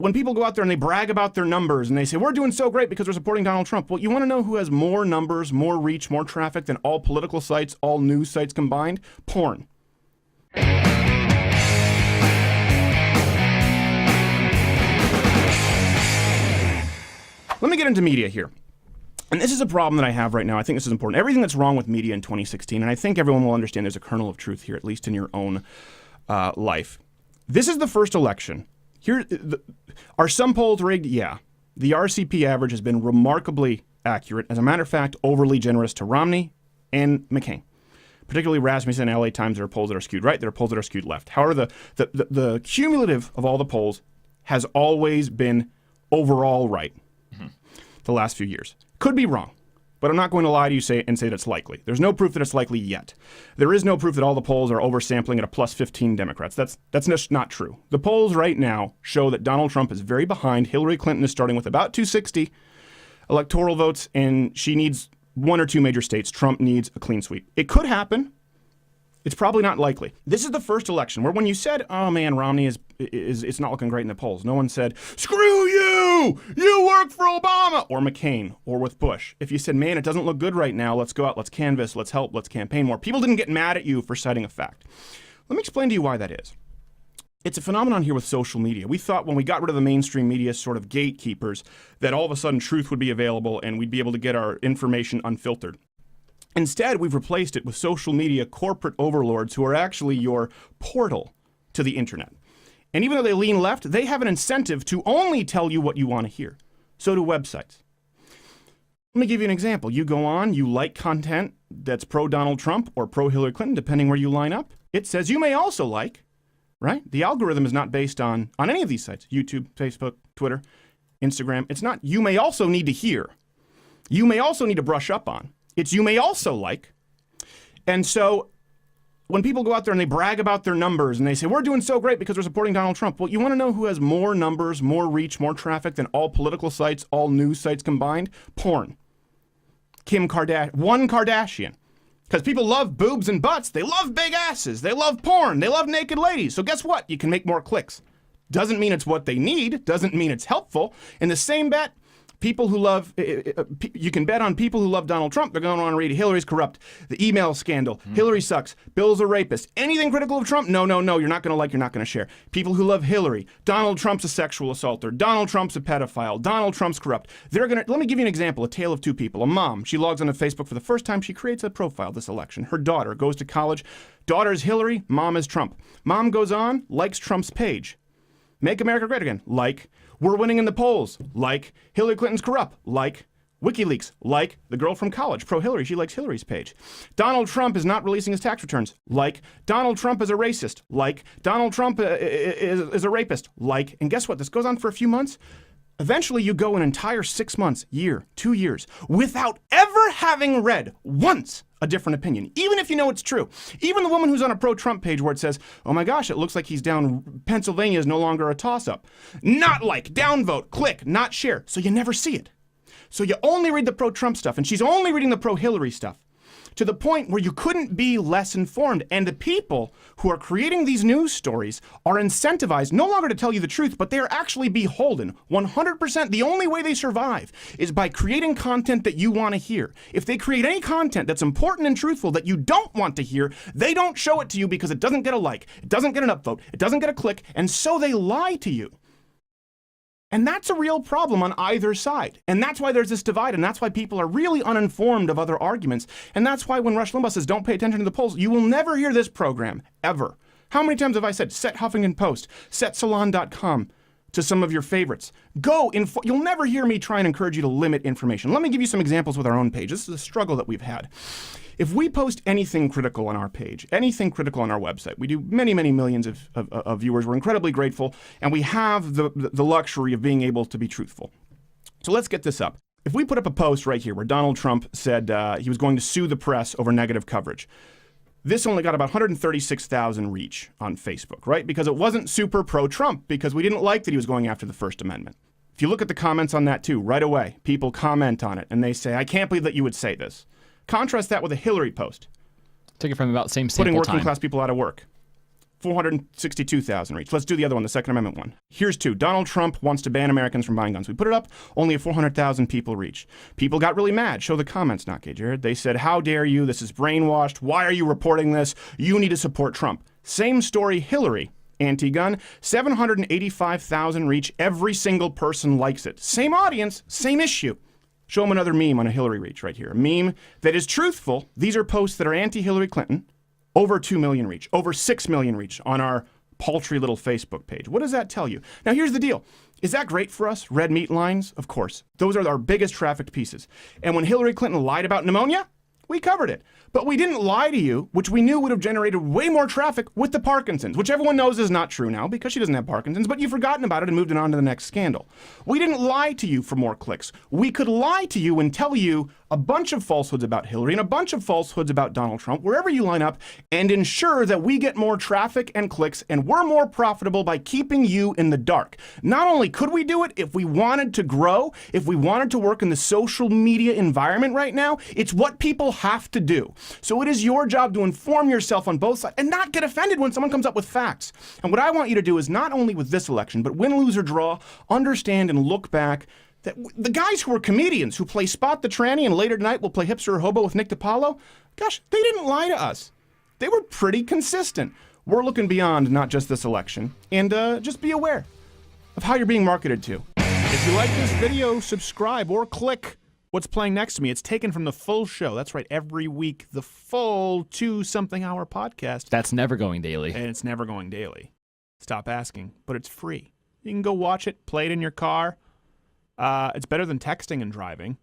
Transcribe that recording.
when people go out there and they brag about their numbers and they say, we're doing so great because we're supporting Donald Trump. Well, you want to know who has more numbers, more reach, more traffic than all political sites, all news sites combined? Porn. Let me get into media here. And this is a problem that I have right now. I think this is important. Everything that's wrong with media in 2016, and I think everyone will understand there's a kernel of truth here, at least in your own life. This is the first election. Are some polls rigged? Yeah. The RCP average has been remarkably accurate. As a matter of fact, overly generous to Romney and McCain. Particularly Rasmussen and LA Times, there are polls that are skewed right, there are polls that are skewed left. However, the cumulative of all the polls has always been overall right. The last few years. Could be wrong, but I'm not going to lie to you and say that's likely. There's no proof that it's likely yet. There is no proof that all the polls are oversampling at a plus 15 Democrats. That's just not true. The polls right now show that Donald Trump is very behind. Hillary Clinton is starting with about 260 electoral votes, and she needs one or two major states. Trump needs a clean sweep. It could happen. It's probably not likely. This is the first election where when you said, oh man, Romney it's not looking great in the polls, no one said, screw you! You work for Obama! Or McCain, or with Bush. If you said, man, it doesn't look good right now, let's go out, let's canvass, let's help, let's campaign more. People didn't get mad at you for citing a fact. Let me explain to you why that is. It's a phenomenon here with social media. We thought when we got rid of the mainstream media sort of gatekeepers that all of a sudden truth would be available and we'd be able to get our information unfiltered. Instead, we've replaced it with social media corporate overlords who are actually your portal to the internet. And even though they lean left, they have an incentive to only tell you what you want to hear. So do websites. Let me give you an example. You go on, you like content that's pro-Donald Trump or pro-Hillary Clinton, depending where you line up. It says you may also like, right? The algorithm is not based on any of these sites, YouTube, Facebook, Twitter, Instagram. It's not you may also need to hear. You may also need to brush up on. It's you may also like. And so when people go out there and they brag about their numbers and they say, we're doing so great because we're supporting Donald Trump. Well, you want to know who has more numbers, more reach, more traffic than all political sites, all news sites combined? Porn. Kim Kardashian. One Kardashian. Because people love boobs and butts. They love big asses. They love porn. They love naked ladies. So guess what? You can make more clicks. Doesn't mean it's what they need. Doesn't mean it's helpful. In the same bet, people who love, you can bet on people who love Donald Trump. They're going to want to read Hillary's corrupt, the email scandal, Hillary sucks, Bill's a rapist. Anything critical of Trump? No, you're not going to like, you're not going to share. People who love Hillary, Donald Trump's a sexual assaulter, Donald Trump's a pedophile, Donald Trump's corrupt. They're going to, let me give you an example, a tale of two people. A mom, she logs onto Facebook for the first time, she creates a profile this election. Her daughter goes to college. Daughter is Hillary, mom is Trump. Mom goes on, likes Trump's page. Make America Great Again, like. We're winning in the polls, like. Hillary Clinton's corrupt, like. WikiLeaks, like. The girl from college, pro-Hillary, she likes Hillary's page. Donald Trump is not releasing his tax returns, like. Donald Trump is a racist, like. Donald Trump is a rapist, like. And guess what? This goes on for a few months. Eventually, you go an entire 6 months, year, 2 years, without ever having read once a different opinion, even if you know it's true. Even the woman who's on a pro-Trump page where it says, oh my gosh, it looks like he's down, Pennsylvania is no longer a toss-up. Not like, downvote, click, not share. So you never see it. So you only read the pro-Trump stuff, and she's only reading the pro-Hillary stuff, to the point where you couldn't be less informed. And the people who are creating these news stories are incentivized no longer to tell you the truth, but they are actually beholden. 100%, the only way they survive is by creating content that you want to hear. If they create any content that's important and truthful that you don't want to hear, they don't show it to you because it doesn't get a like, it doesn't get an upvote, it doesn't get a click, and so they lie to you. And that's a real problem on either side. And that's why there's this divide, and that's why people are really uninformed of other arguments. And that's why when Rush Limbaugh says, don't pay attention to the polls, you will never hear this program, ever. How many times have I said, set Huffington Post, set Salon.com to some of your favorites? You'll never hear me try and encourage you to limit information. Let me give you some examples with our own page. This is a struggle that we've had. If we post anything critical on our page, anything critical on our website, we do many, many millions of viewers. We're incredibly grateful, and we have the luxury of being able to be truthful. So let's get this up. If we put up a post right here where Donald Trump said he was going to sue the press over negative coverage, this only got about 136,000 reach on Facebook, right? Because it wasn't super pro-Trump, because we didn't like that he was going after the First Amendment. If you look at the comments on that too, right away, people comment on it, and they say, I can't believe that you would say this. Contrast that with a Hillary post. Take it from about the same sample putting working time. class people out of work. 462,000 reach. Let's do the other one, the Second Amendment one. Here's two. Donald Trump wants to ban Americans from buying guns. We put it up, only a 400,000 people reach. People got really mad. Show the comments, not gay, Jared. They said, how dare you? This is brainwashed. Why are you reporting this? You need to support Trump. Same story, Hillary. Anti-gun, 785,000 reach. Every single person likes it. Same audience, same issue. Show them another meme on a Hillary reach right here. A meme that is truthful. These are posts that are anti-Hillary Clinton. Over 2 million reach, over 6 million reach on our paltry little Facebook page. What does that tell you? Now, here's the deal. Is that great for us? Red meat lines? Of course. Those are our biggest trafficked pieces. And when Hillary Clinton lied about pneumonia, we covered it. But we didn't lie to you, which we knew would have generated way more traffic with the Parkinson's, which everyone knows is not true now because she doesn't have Parkinson's, but you've forgotten about it and moved it on to the next scandal. We didn't lie to you for more clicks. We could lie to you and tell you a bunch of falsehoods about Hillary and a bunch of falsehoods about Donald Trump, wherever you line up, and ensure that we get more traffic and clicks and we're more profitable by keeping you in the dark. Not only could we do it, if we wanted to grow, if we wanted to work in the social media environment right now, it's what people have to do. So it is your job to inform yourself on both sides and not get offended when someone comes up with facts. And what I want you to do is not only with this election, but win, lose, or draw, understand and look back that the guys who are comedians who play Spot the Tranny and later tonight will play Hipster or Hobo with Nick DiPaolo, gosh, they didn't lie to us. They were pretty consistent. We're looking beyond not just this election. And just be aware of how you're being marketed to. If you like this video, subscribe or click what's playing next to me. It's taken from the full show. That's right, every week, the full 2-something-hour podcast. That's never going daily. And it's never going daily. Stop asking, but it's free. You can go watch it, play it in your car. It's better than texting and driving.